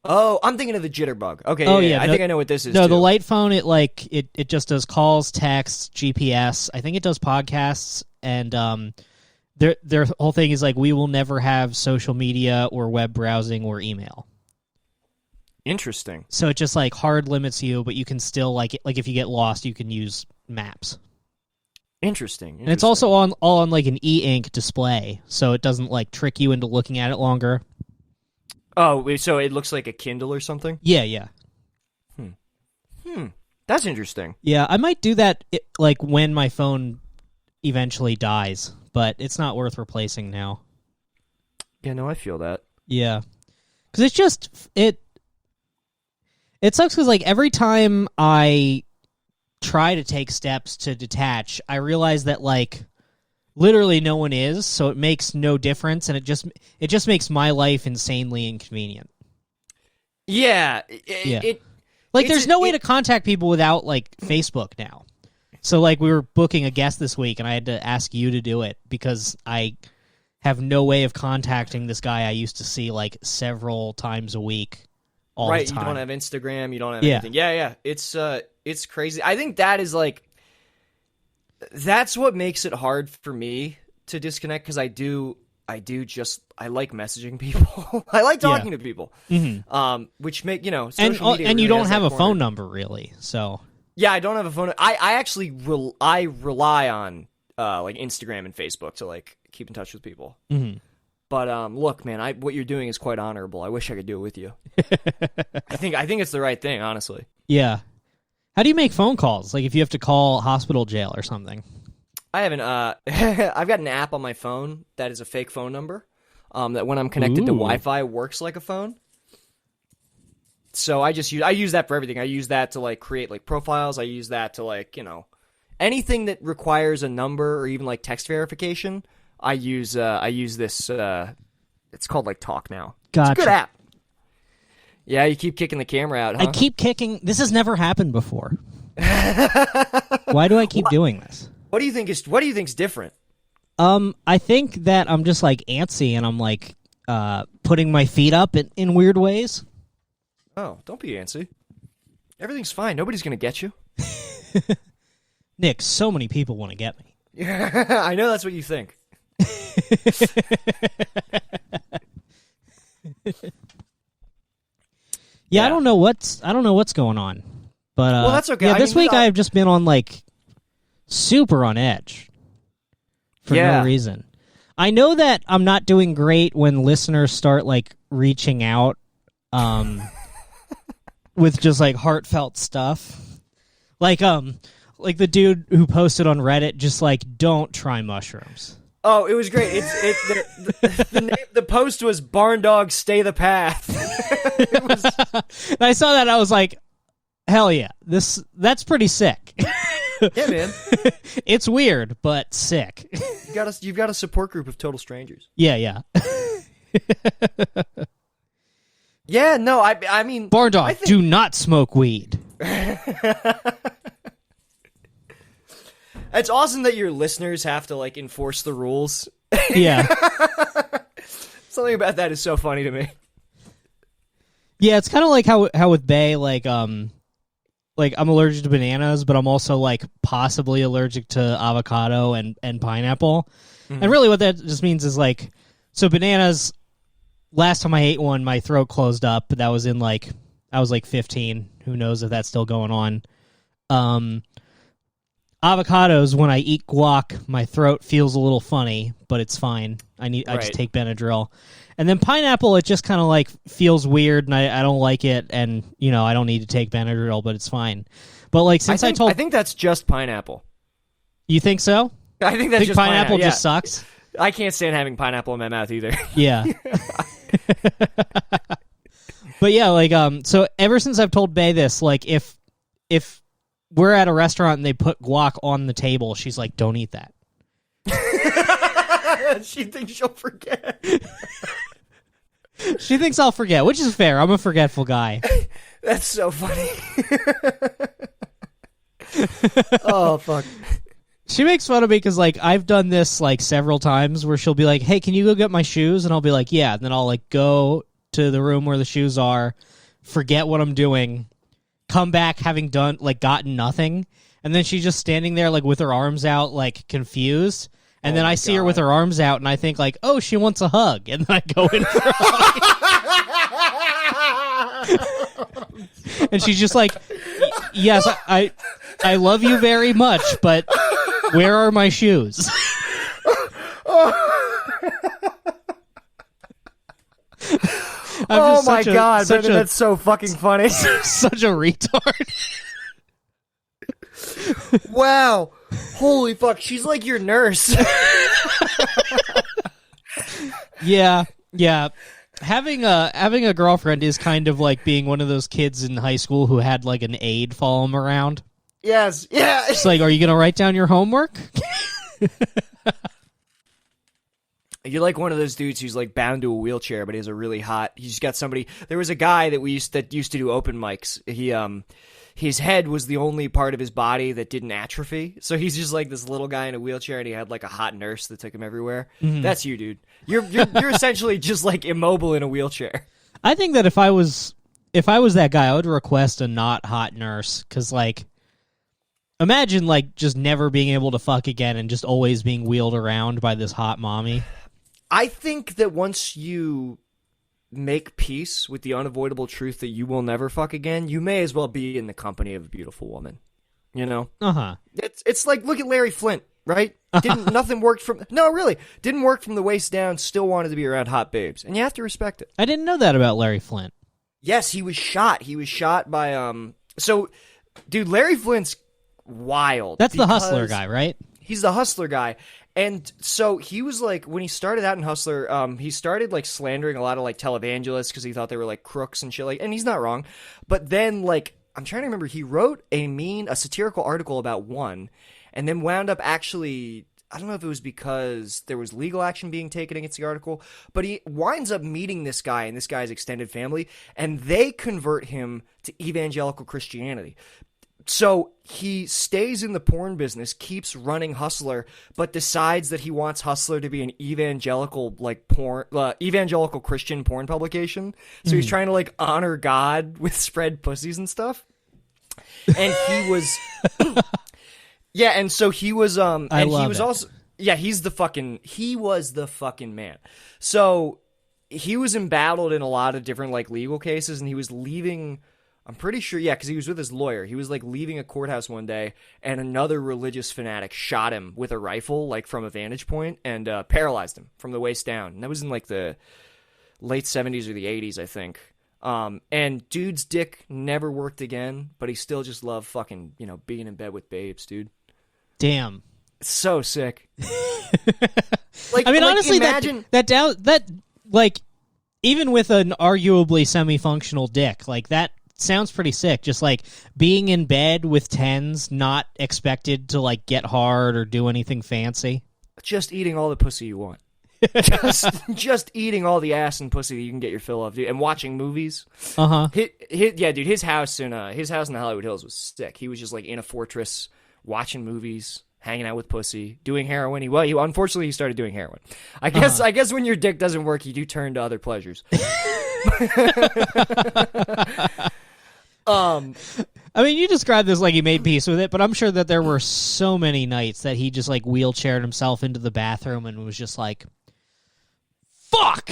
Oh, I'm thinking of the jitterbug. Okay, Oh, yeah, yeah, I no- think I know what this is. No, too. the light phone, it just does calls, texts, GPS. I think it does podcasts, and their whole thing is like we will never have social media or web browsing or email. Interesting. So it just like hard limits you, but you can still like if you get lost, you can use maps. Interesting. And it's also all on like an e-ink display, so it doesn't like trick you into looking at it longer. Oh, wait, so it looks like a Kindle or something? Yeah. That's interesting. Yeah, I might do that like when my phone eventually dies, but it's not worth replacing now. Yeah, no, I feel that. Yeah. Cuz it's just it sucks cuz like every time I try to take steps to detach, I realize that like literally no one is, so it makes no difference, and it just makes my life insanely inconvenient. Yeah. Like there's no way to contact people without like Facebook now. So like we were booking a guest this week, and I had to ask you to do it because I have no way of contacting this guy I used to see like several times a week all right, the time. You don't have Instagram, you don't have anything. Yeah. It's crazy. I think that is like that's what makes it hard for me to disconnect because I like messaging people. I like talking to people. Mm-hmm. Which make social and media and you really don't has have that a corner. phone number really, so Yeah, I don't have a phone. I actually I rely on like Instagram and Facebook to like keep in touch with people. mm-hmm. But look, man, what you're doing is quite honorable. I wish I could do it with you. I think it's the right thing, honestly. Yeah. How do you make phone calls? Like if you have to call hospital, jail, or something? I haven't. I've got an app on my phone that is a fake phone number. That when I'm connected to Wi-Fi works like a phone. So I use that for everything. I use that to like create like profiles. I use that to like anything that requires a number or even like text verification. I use this. It's called like Talk Now. Gotcha. It's a good app. Yeah, you keep kicking the camera out, huh? I keep kicking. This has never happened before. Why do I keep doing this? What do you think is different? I think that I'm just like antsy and I'm like putting my feet up in weird ways. Oh, don't be antsy. Everything's fine. Nobody's gonna get you. Nick, so many people want to get me. Yeah, I know that's what you think. Yeah, I don't know what's going on. But well, that's okay. Yeah, I this mean, week I've just been on like super on edge for no reason. I know that I'm not doing great when listeners start like reaching out with just like heartfelt stuff. Like the dude who posted on Reddit just like don't try mushrooms. Oh, it was great. The post was "Barn Dog Stay the Path." And I saw that, I was like, hell yeah, that's pretty sick. Yeah, man. It's weird, but sick. You've got a support group of total strangers. Yeah. Yeah, no, I mean, Barn Dog, do not smoke weed. It's awesome that your listeners have to like enforce the rules. Yeah. Something about that is so funny to me. Yeah, it's kind of like how with Bay, like I'm allergic to bananas, but I'm also like possibly allergic to avocado and pineapple. Mm-hmm. And really what that just means is like, so bananas, last time I ate one, my throat closed up. That was I was like 15. Who knows if that's still going on. Avocados, when I eat guac, my throat feels a little funny, but it's fine. I just take Benadryl. And then pineapple, it just kind of like feels weird, and I don't like it, and I don't need to take Benadryl, but it's fine. But like I think that's just pineapple. You think so? I think that's just pineapple yeah. just sucks. I can't stand having pineapple in my mouth either. Yeah. But yeah, like so ever since I've told Bay this, like if we're at a restaurant and they put guac on the table, she's like, don't eat that. She thinks she'll forget. She thinks I'll forget, which is fair. I'm a forgetful guy. That's so funny. Oh, fuck. She makes fun of me because, like, I've done this, like, several times where she'll be like, hey, can you go get my shoes? And I'll be like, yeah. And then I'll, like, go to the room where the shoes are, forget what I'm doing, come back having done, like, gotten nothing. And then she's just standing there, like, with her arms out, like, confused. And then I see her with her arms out, and I think, like, oh, she wants a hug. And then I go in for a hug. And she's just like, yes, I love you very much, but where are my shoes? Oh my god, Brendan, that's so fucking funny. Such a retard. Wow. Holy fuck, she's like your nurse. Yeah. Having a girlfriend is kind of like being one of those kids in high school who had like an aide follow him around. Yes, yeah. It's like, are you gonna write down your homework? You're like one of those dudes who's like bound to a wheelchair, but he has a really hot. He's got somebody. There was a guy that used to do open mics. His head was the only part of his body that didn't atrophy. So he's just like this little guy in a wheelchair, and he had like a hot nurse that took him everywhere. Mm-hmm. That's you, dude. You're essentially just like immobile in a wheelchair. I think that if I was that guy, I would request a not hot nurse, because like, imagine like just never being able to fuck again and just always being wheeled around by this hot mommy. I think that once you make peace with the unavoidable truth that you will never fuck again, you may as well be in the company of a beautiful woman. You know? Uh-huh. It's like, look at Larry Flint, right? Nothing worked from... No, really. Didn't work from the waist down, still wanted to be around hot babes. And you have to respect it. I didn't know that about Larry Flint. Yes, he was shot. He was shot by... So, dude, Larry Flint's wild. That's the Hustler guy, right? He's the Hustler guy. And so he was like, when he started out in Hustler, he started like slandering a lot of like televangelists because he thought they were like crooks and shit, like, and he's not wrong. But then, like, I'm trying to remember, he wrote a satirical article about one, and then wound up actually, I don't know if it was because there was legal action being taken against the article, but he winds up meeting this guy and this guy's extended family, and they convert him to evangelical Christianity. So he stays in the porn business, keeps running Hustler, but decides that he wants Hustler to be an evangelical like evangelical Christian porn publication. So he's trying to like honor God with spread pussies and stuff. And he was, yeah. And so he was, and he was also, yeah. He was the fucking man. So he was embattled in a lot of different like legal cases, and he was leaving. I'm pretty sure, yeah, because he was with his lawyer. He was, like, leaving a courthouse one day, and another religious fanatic shot him with a rifle, like, from a vantage point, and paralyzed him from the waist down. And that was in, like, the late 70s or the 80s, I think. And dude's dick never worked again, but he still just loved fucking, you know, being in bed with babes, dude. Damn. It's so sick. Like, I mean, like, honestly, imagine... that, like, even with an arguably semi-functional dick, like, that sounds pretty sick. Just like being in bed with tens, not expected to like get hard or do anything fancy. Just eating all the pussy you want. just eating all the ass and pussy that you can get your fill of, dude, and watching movies. Uh-huh. Yeah, dude, his house in the Hollywood Hills was sick. He was just like in a fortress, watching movies, hanging out with pussy, doing heroin. He unfortunately he started doing heroin. I guess when your dick doesn't work, you do turn to other pleasures. I mean, you described this like he made peace with it, but I'm sure that there were so many nights that he just like wheelchaired himself into the bathroom and was just like, fuck!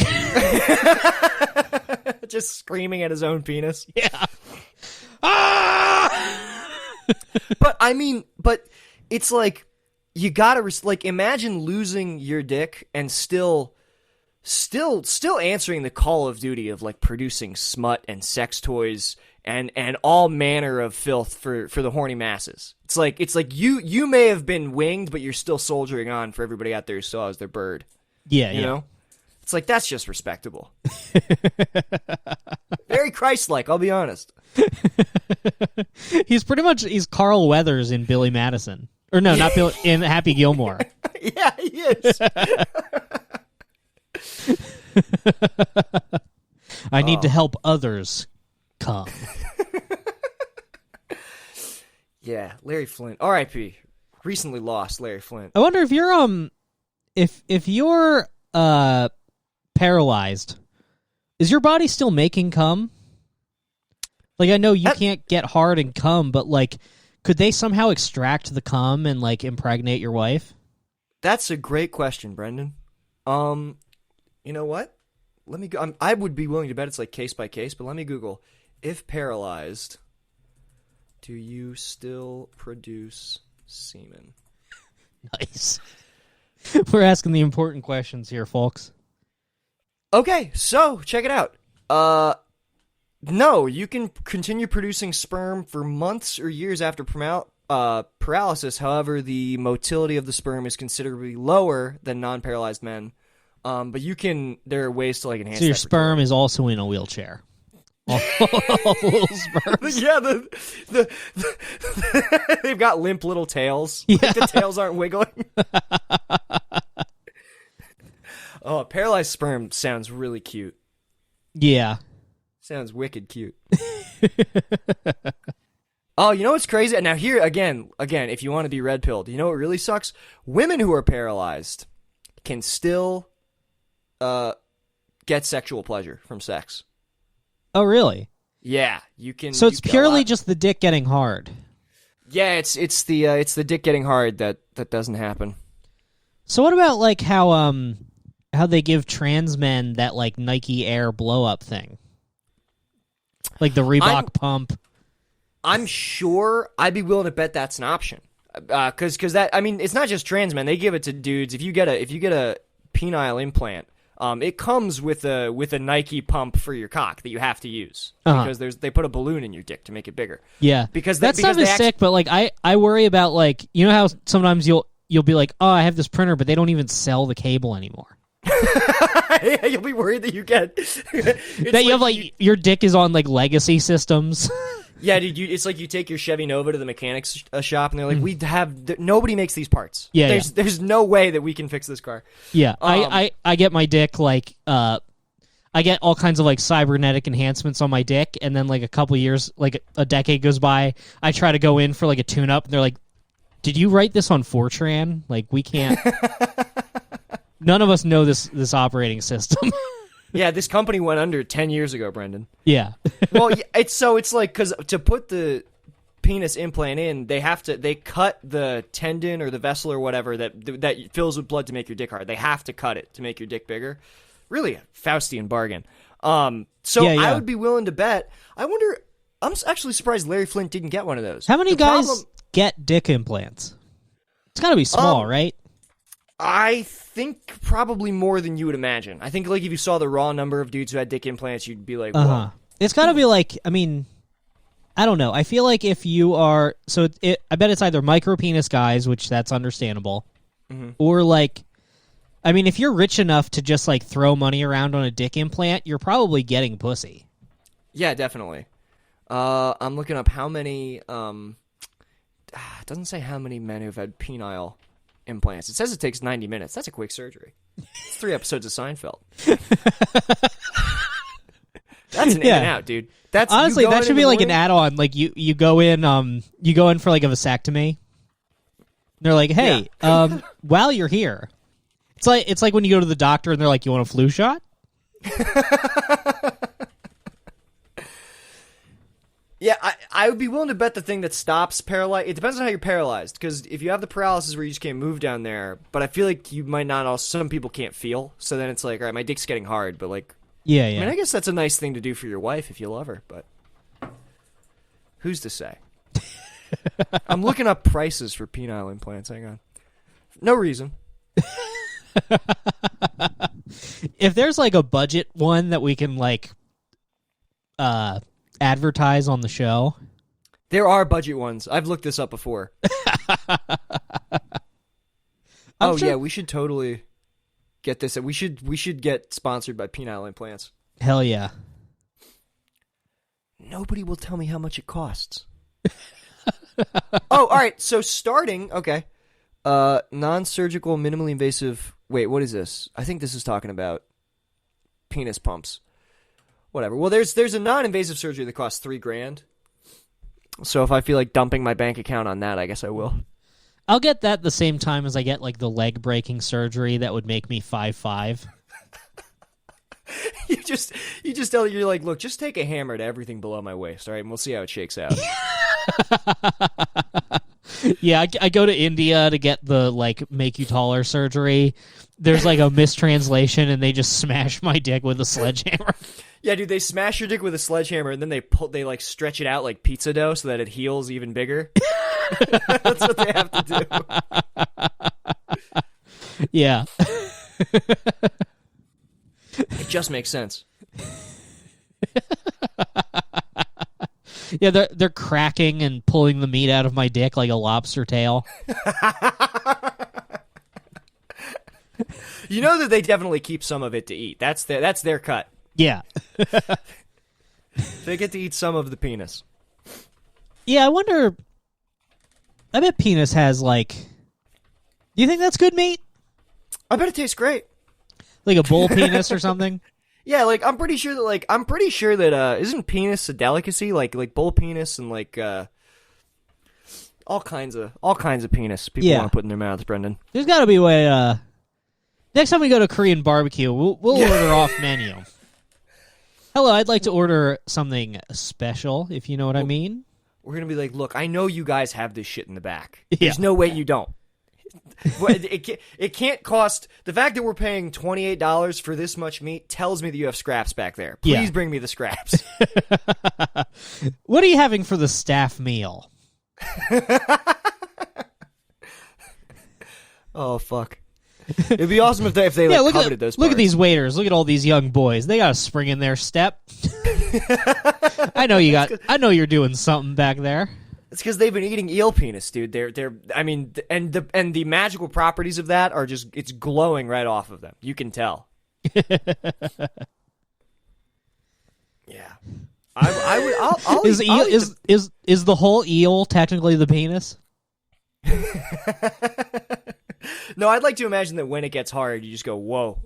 Just screaming at his own penis. Yeah. Ah! But it's like, you gotta, like, imagine losing your dick and still answering the call of duty of like producing smut and sex toys and all manner of filth for the horny masses. It's like you may have been winged, but you're still soldiering on for everybody out there who still has their bird. Yeah, you know? It's like, that's just respectable. Very Christ-like, I'll be honest. He's Carl Weathers in Billy Madison. Or no, not Billy, in Happy Gilmore. Yeah, he is. I need to help others come. Yeah, Larry Flint. R.I.P. recently lost Larry Flint. I wonder if you're if you're paralyzed, is your body still making cum? Like, I know you can't get hard and cum, but like, could they somehow extract the cum and like impregnate your wife? That's a great question, Brendan. You know what? Let me go. I would be willing to bet it's like case by case, but let me Google. If paralyzed, do you still produce semen? Nice. We're asking the important questions here, folks. Okay, so check it out. No, you can continue producing sperm for months or years after paralysis. However, the motility of the sperm is considerably lower than non-paralyzed men. But there are ways to like enhance. So your that sperm is also in a wheelchair. All little sperms. Yeah, they've got limp little tails. Yeah. Like the tails aren't wiggling. Oh, paralyzed sperm sounds really cute. Yeah. Sounds wicked cute. Oh, you know what's crazy? Now here, again, if you want to be red-pilled, you know what really sucks? Women who are paralyzed can still get sexual pleasure from sex. Oh, really? Yeah, you can. So it's purely just the dick getting hard. Yeah, it's the dick getting hard that doesn't happen. So what about like how they give trans men that like Nike Air blow up thing, like the Reebok pump? I'm sure I'd be willing to bet that's an option, because that, I mean, it's not just trans men. They give it to dudes. If you get a penile implant, it comes with a Nike pump for your cock that you have to use because they put a balloon in your dick to make it bigger. Yeah, that stuff is sick. But like I worry about, like, you know how sometimes you'll be like, oh, I have this printer, but they don't even sell the cable anymore. Yeah, you'll be worried that you get that you have like your dick is on like legacy systems. Yeah, dude, it's like you take your Chevy Nova to the mechanics shop, and they're like, nobody makes these parts. Yeah, there's no way that we can fix this car. Yeah, I get my dick, like, I get all kinds of, like, cybernetic enhancements on my dick, and then, like, a couple years, like, a decade goes by, I try to go in for, like, a tune-up, and they're like, did you write this on Fortran? Like, we can't... None of us know this operating system. Yeah, this company went under 10 years ago, Brendan. Yeah. Well, it's like, because to put the penis implant in, they cut the tendon or the vessel or whatever that fills with blood to make your dick hard. They have to cut it to make your dick bigger. Really a Faustian bargain. So yeah. I would be willing to bet. I wonder, I'm actually surprised Larry Flint didn't get one of those. How many guys get dick implants? It's got to be small, right? I think probably more than you would imagine. I think, like, if you saw the raw number of dudes who had dick implants, you'd be like, whoa. It's got to be like, I mean, I don't know. I feel like if you are, I bet it's either micro penis guys, which that's understandable, or like, I mean, if you're rich enough to just like throw money around on a dick implant, you're probably getting pussy. Yeah, definitely. I'm looking up how many, it doesn't say how many men who've had penile implants. It says it takes 90 minutes. That's a quick surgery. It's 3 episodes of Seinfeld. That's an in and out, dude. That's honestly, that should be like an add-on. Like you go in for like a vasectomy. They're like, hey, while you're here, it's like when you go to the doctor and they're like, you want a flu shot? Yeah, I would be willing to bet the thing that stops paralyzed. It depends on how you're paralyzed, because if you have the paralysis where you just can't move down there, but I feel like you might not. Also, some people can't feel, so then it's like, all right, my dick's getting hard, but like, yeah. I mean, I guess that's a nice thing to do for your wife if you love her, but who's to say? I'm looking up prices for penile implants. Hang on, no reason. If there's like a budget one that we can like, advertise on the show. There are budget ones. I've looked this up before. Yeah, we should totally get this. We should get sponsored by penile implants. Hell yeah. Nobody will tell me how much it costs. All right. So starting, okay. Non-surgical, minimally invasive. Wait, what is this? I think this is talking about penis pumps. Whatever. Well, there's a non-invasive surgery that costs $3,000. So if I feel like dumping my bank account on that, I guess I will. I'll get that the same time as I get like the leg breaking surgery that would make me 5'5". You just tell you're like, look, just take a hammer to everything below my waist, all right, and we'll see how it shakes out. Yeah, I go to India to get the like make you taller surgery. There's like a mistranslation, and they just smash my dick with a sledgehammer. Yeah, dude, they smash your dick with a sledgehammer, and then they like stretch it out like pizza dough so that it heals even bigger. That's what they have to do. Yeah. It just makes sense. Yeah, they're cracking and pulling the meat out of my dick like a lobster tail. You know that they definitely keep some of it to eat. That's their cut. Yeah. They get to eat some of the penis. Yeah, I wonder. I bet penis has like. Do you think that's good meat? I bet it tastes great. Like a bull penis or something? Yeah, like I'm pretty sure that isn't penis a delicacy? Like bull penis and like all kinds of penis people want to put in their mouths, Brendan. There's got to be a way. Next time we go to Korean barbecue, we'll order off menu. Hello, I'd like to order something special, if you know what I mean. We're gonna be like, look, I know you guys have this shit in the back. Yeah. There's no way you don't. It can't cost. The fact that we're paying $28 for this much meat tells me that you have scraps back there. Please bring me the scraps. What are you having for the staff meal? Oh fuck! It'd be awesome if they coveted those parts. Look at these waiters. Look at all these young boys. They got a spring in their step. I know you're doing something back there. It's because they've been eating eel penis, dude. I mean, and the magical properties of that are just, it's glowing right off of them. You can tell. Yeah. I'll is the whole eel technically the penis? No, I'd like to imagine that when it gets hard, you just go, whoa.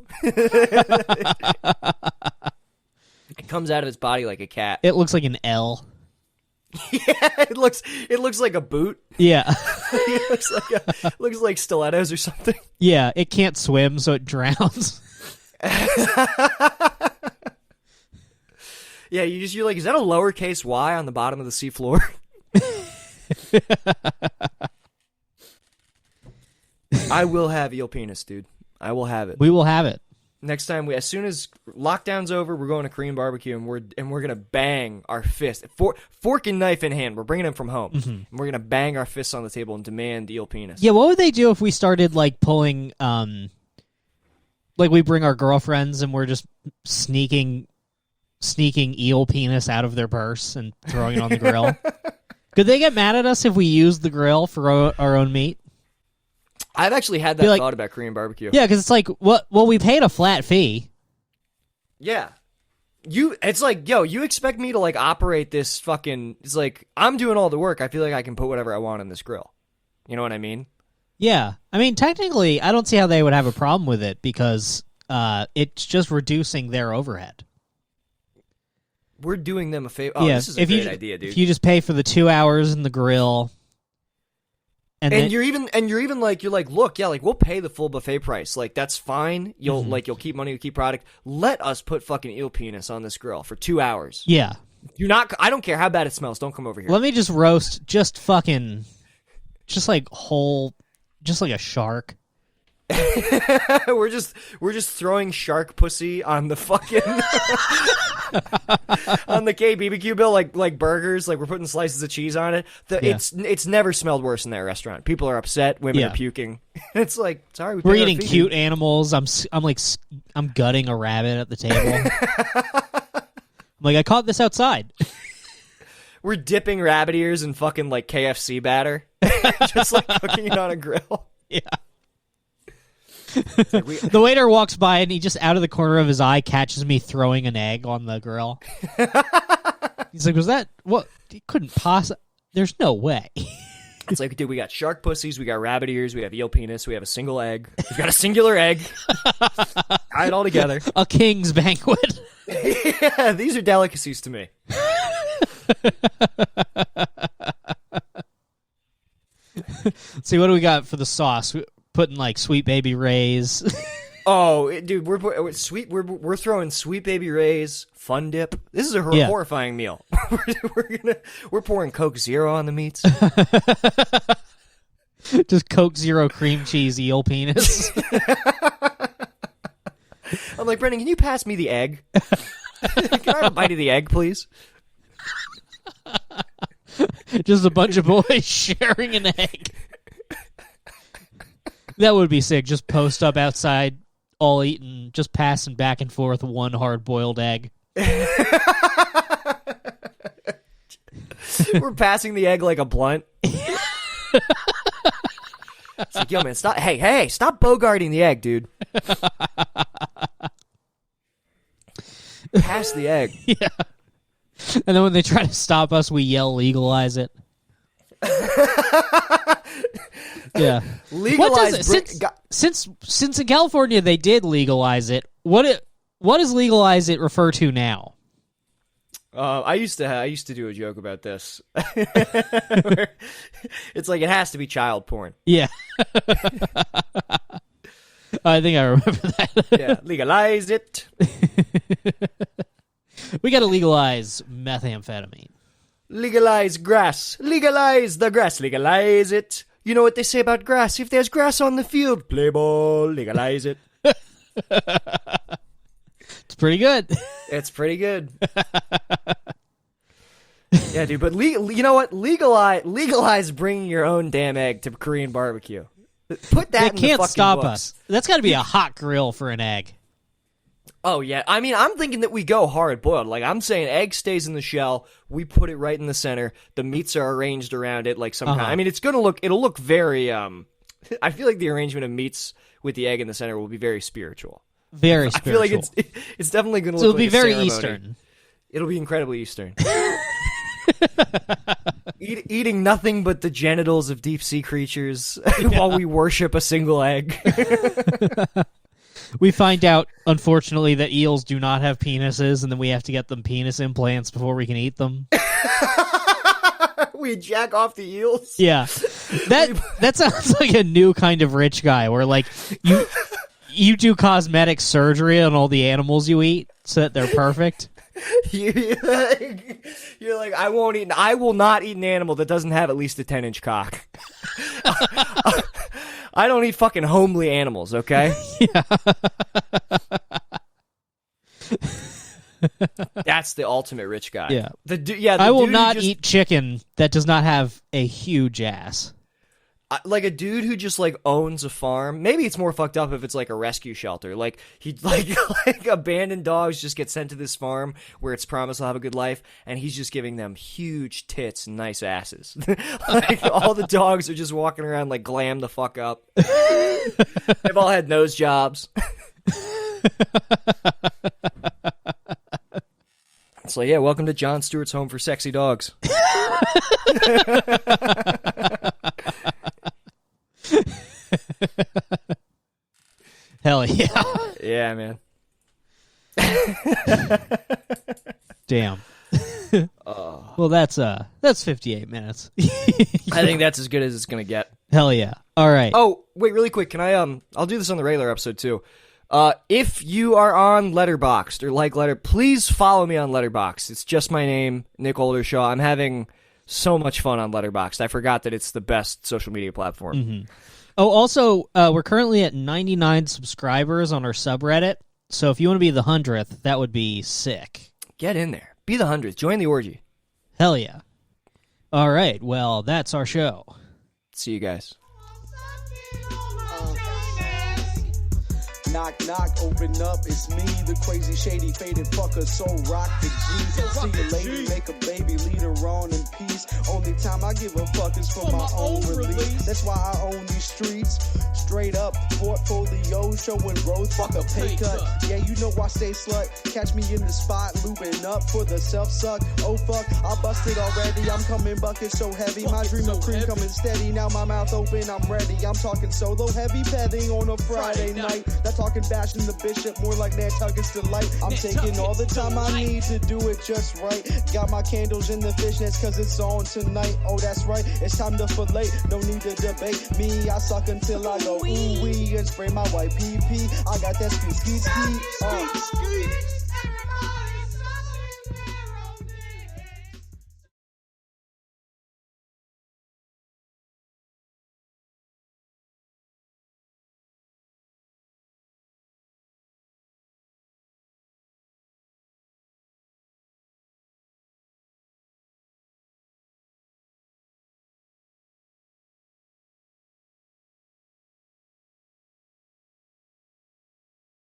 It comes out of its body like a cat. It looks like an L. Yeah, it looks like a boot. Yeah. It looks like stilettos or something. Yeah, it can't swim, so it drowns. Yeah, you're like, is that a lowercase y on the bottom of the seafloor? I will have eel penis, dude. I will have it. We will have it. Next time, as soon as lockdown's over, we're going to Korean barbecue, and we're gonna bang our fist, fork and knife in hand. We're bringing them from home, and we're gonna bang our fists on the table and demand eel penis. Yeah, what would they do if we started like pulling, like we bring our girlfriends and we're just sneaking eel penis out of their purse and throwing it on the grill? Could they get mad at us if we used the grill for our own meat? I've actually had that thought about Korean barbecue. Yeah, because it's like, well, we paid a flat fee. Yeah. It's like, yo, you expect me to like operate this fucking, it's like, I'm doing all the work. I feel like I can put whatever I want in this grill. You know what I mean? Yeah. I mean, technically, I don't see how they would have a problem with it because it's just reducing their overhead. We're doing them a favor. Oh, yeah, this is a great idea, dude. If you just pay for the 2 hours in the grill. And you're even like, look, yeah, like we'll pay the full buffet price. Like that's fine. You'll keep money, you'll keep product. Let us put fucking eel penis on this grill for 2 hours. Yeah. I don't care how bad it smells. Don't come over here. Let me just roast just like a shark. we're just throwing shark pussy on the fucking on the KBBQ bill like burgers, like we're putting slices of cheese on it. It's never smelled worse in that restaurant. People are upset, women are puking. It's like, sorry, we're eating cute animals. I'm gutting a rabbit at the table. I'm like, I caught this outside. We're dipping rabbit ears in fucking like KFC batter. Just like cooking it on a grill. Yeah. The waiter walks by and he just out of the corner of his eye catches me throwing an egg on the grill. He's like, was that what? He couldn't possibly. There's no way. It's like, dude, we got shark pussies, we got rabbit ears, we have eel penis, we have a single egg. We've got a singular egg. Tie it all together. A king's banquet. Yeah, these are delicacies to me. Let's see, what do we got for the sauce? We're putting like Sweet Baby Ray's. Oh, dude, we're throwing Sweet Baby Ray's, Fun Dip. This is a horrifying meal. we're pouring Coke Zero on the meats. Just Coke Zero cream cheese eel penis. I'm like, Brendan, can you pass me the egg? Can I have a bite of the egg, please? Just a bunch of boys sharing an egg. That would be sick. Just post up outside, all eating, just passing back and forth one hard-boiled egg. We're passing the egg like a blunt. It's like, yo, man, stop! Hey, stop bogarting the egg, dude. Pass the egg. Yeah. And then when they try to stop us, we yell, legalize it. Yeah. Legalize since in California they did legalize it, what does legalize it refer to now? I used to do a joke about this. It's like it has to be child porn. Yeah. I think I remember that. Yeah, legalize it. We got to legalize methamphetamine. Legalize grass. Legalize the grass. Legalize it. You know what they say about grass? If there's grass on the field, play ball. Legalize it. It's pretty good. It's pretty good. Yeah, dude. But you know what? Legalize bringing your own damn egg to Korean barbecue. Put that. They can't stop books. us. That's got to be a hot grill for an egg. Oh, yeah. I mean, I'm thinking that we go hard-boiled. Like, I'm saying egg stays in the shell. We put it right in the center. The meats are arranged around it like some kind. I mean, it'll look very, I feel like the arrangement of meats with the egg in the center will be very spiritual. Very spiritual. I feel like it's definitely going to so look like it'll be very ceremony. Eastern. It'll be incredibly Eastern. Eating nothing but the genitals of deep-sea creatures while we worship a single egg. We find out, unfortunately, that eels do not have penises, and then we have to get them penis implants before we can eat them. We jack off the eels? Yeah. That sounds like a new kind of rich guy, where, like, you do cosmetic surgery on all the animals you eat so that they're perfect. You're like, I will not eat an animal that doesn't have at least a 10-inch cock. I don't eat fucking homely animals, okay? Yeah. That's the ultimate rich guy. Yeah. The I will not eat chicken that does not have a huge ass. Like a dude who just like owns a farm. Maybe it's more fucked up if it's like a rescue shelter. Like he like abandoned dogs just get sent to this farm where it's promised they'll have a good life, and he's just giving them huge tits and nice asses. Like all the dogs are just walking around like glam the fuck up. They've all had nose jobs. It's like, yeah, welcome to Jon Stewart's Home for Sexy Dogs. Hell yeah. Yeah, man. Damn. Well, that's 58 minutes. I think that's as good as it's gonna get. Hell yeah. All right. Oh, wait, really quick. Can I'll do this on the regular episode too. If you are on Letterboxd or like please follow me on Letterboxd. It's just my name, Nick Oldershaw. I'm having so much fun on Letterboxd. I forgot that it's the best social media platform. Mm-hmm. Oh, also, we're currently at 99 subscribers on our subreddit. So if you want to be the 100th, that would be sick. Get in there. Be the 100th. Join the orgy. Hell yeah. All right. Well, that's our show. See you guys. Knock, knock, open up, it's me, the crazy, shady, faded fucker, so rock the G. See the lady, make a baby, lead her on in peace. Only time I give a fuck is for my own release. That's why I own these streets. Straight up, portfolio, showing growth, fuck a pay cut. Yeah, you know I stay slut. Catch me in the spot, looping up for the self-suck. Oh fuck, I busted already, I'm coming bucket so heavy. My dream of cream coming steady, now my mouth open, I'm ready. I'm talking solo, heavy petting on a Friday night. That's all talking bashing the bishop, more like Nantucket's delight. I'm taking all the time I need to do it just right. Got my candles in the fishnets cause it's on tonight. Oh, that's right, it's time to fillet. No need to debate me. I suck until I go ooh-wee and spray my white pee-pee. I got that ski.